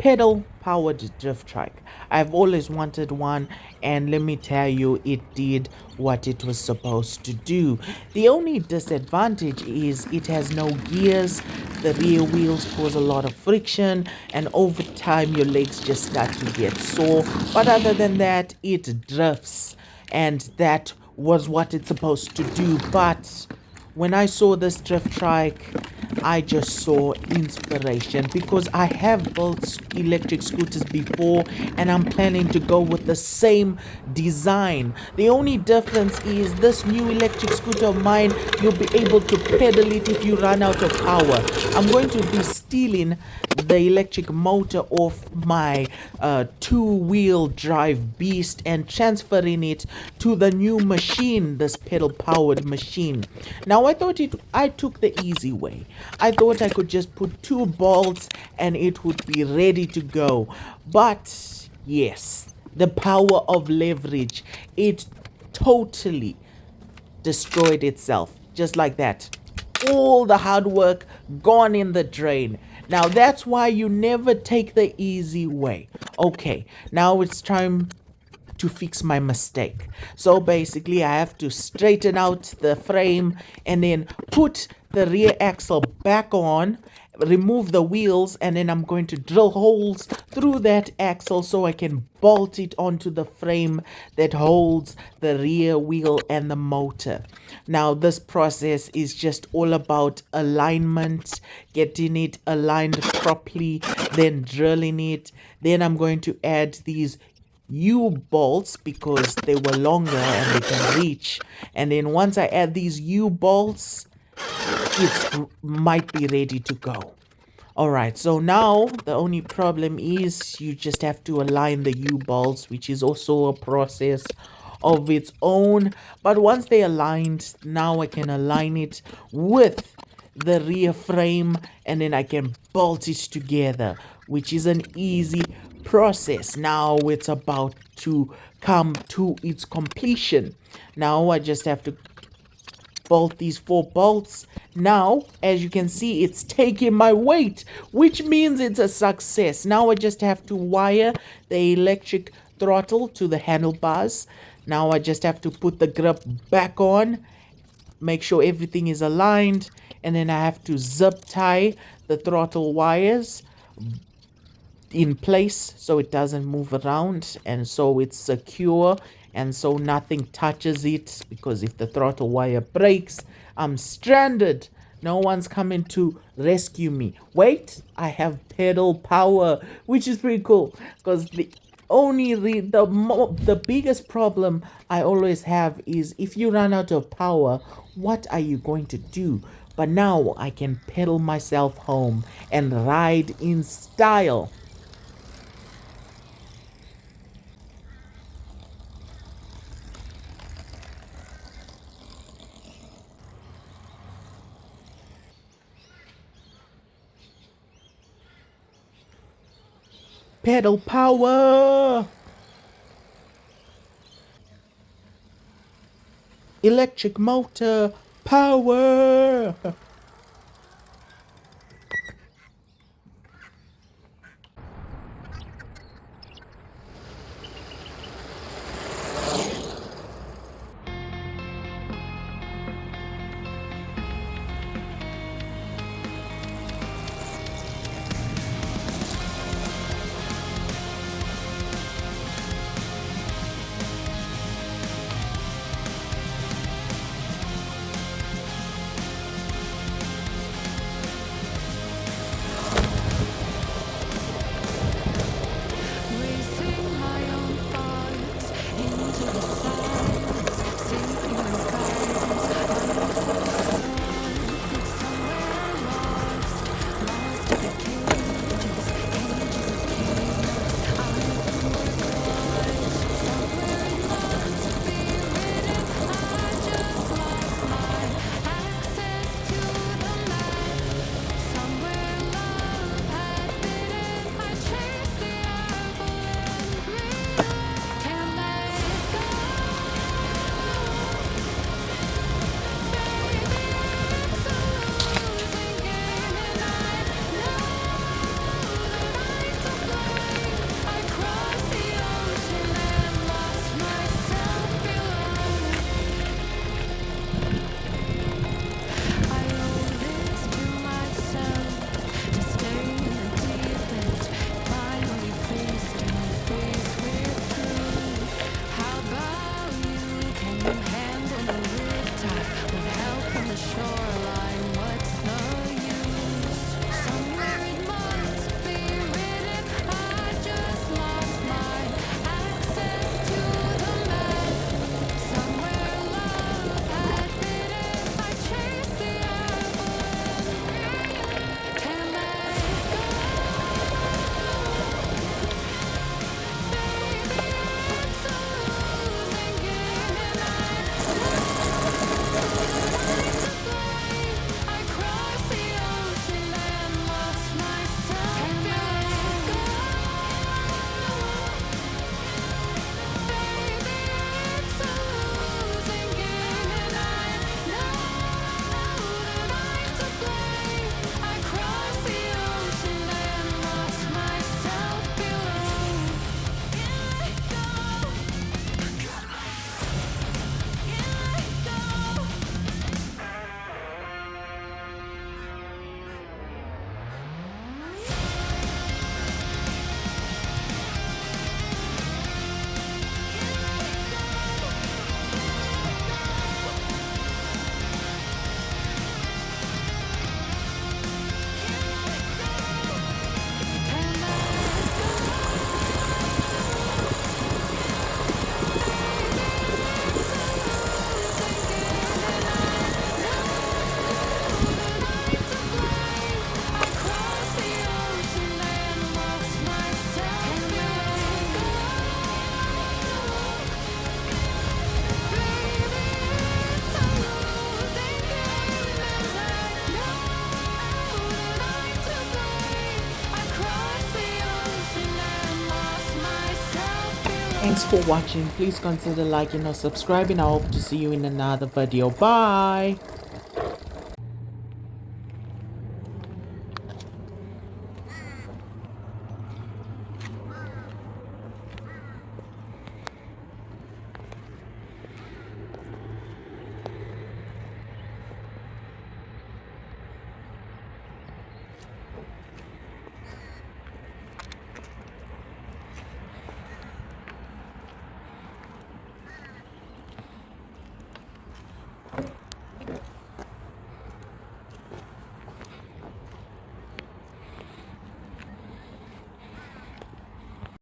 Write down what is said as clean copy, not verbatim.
pedal powered drift trike. I've always wanted one, and let me tell you, it did what it was supposed to do. The only disadvantage is it has no gears. The rear wheels cause a lot of friction, and over time your legs just start to get sore. But other than that, it drifts, and that was what it's supposed to do. But when I saw this drift trike, I just saw inspiration, because I have built electric scooters before and I'm planning to go with the same design. The only difference is this new electric scooter of mine, you'll be able to pedal it if you run out of power. I'm going to be stealing the electric motor off my two-wheel drive beast and transferring it to the new machine, this pedal powered machine. Now I took the easy way. I thought I could just put two bolts and it would be ready to go. But yes, the power of leverage, it totally destroyed itself just like that. All the hard work gone in the drain. Now that's why you never take the easy way. Okay, now it's time to fix my mistake. So basically I have to straighten out the frame and then put the rear axle back on, remove the wheels, and then I'm going to drill holes through that axle so I can bolt it onto the frame that holds the rear wheel and the motor. Now this process is just all about alignment, getting it aligned properly, then drilling it. Then I'm going to add these U-bolts because they were longer and they can reach. And then once I add these U-bolts, it might be ready to go. Alright, so now the only problem is you just have to align the U-bolts, which is also a process of its own. But once they're aligned, now I can align it with the rear frame and then I can bolt it together, which is an easy process. Now it's about to come to its completion. Now I just have to bolt these 4 bolts. Now, as you can see, it's taking my weight, which means it's a success. Now I just have to wire the electric throttle to the handlebars. Now I just have to put the grip back on, make sure everything is aligned, and then I have to zip tie the throttle wires in place so it doesn't move around, and so it's secure, and so nothing touches it, because if the throttle wire breaks, I'm stranded. No one's coming to rescue me. Wait, I have pedal power, which is pretty cool, because the biggest problem I always have is if you run out of power, what are you going to do? But now I can pedal myself home and ride in style. Pedal power! Electric motor power! Thanks for watching. Please consider liking or subscribing. I hope to see you in another video. Bye.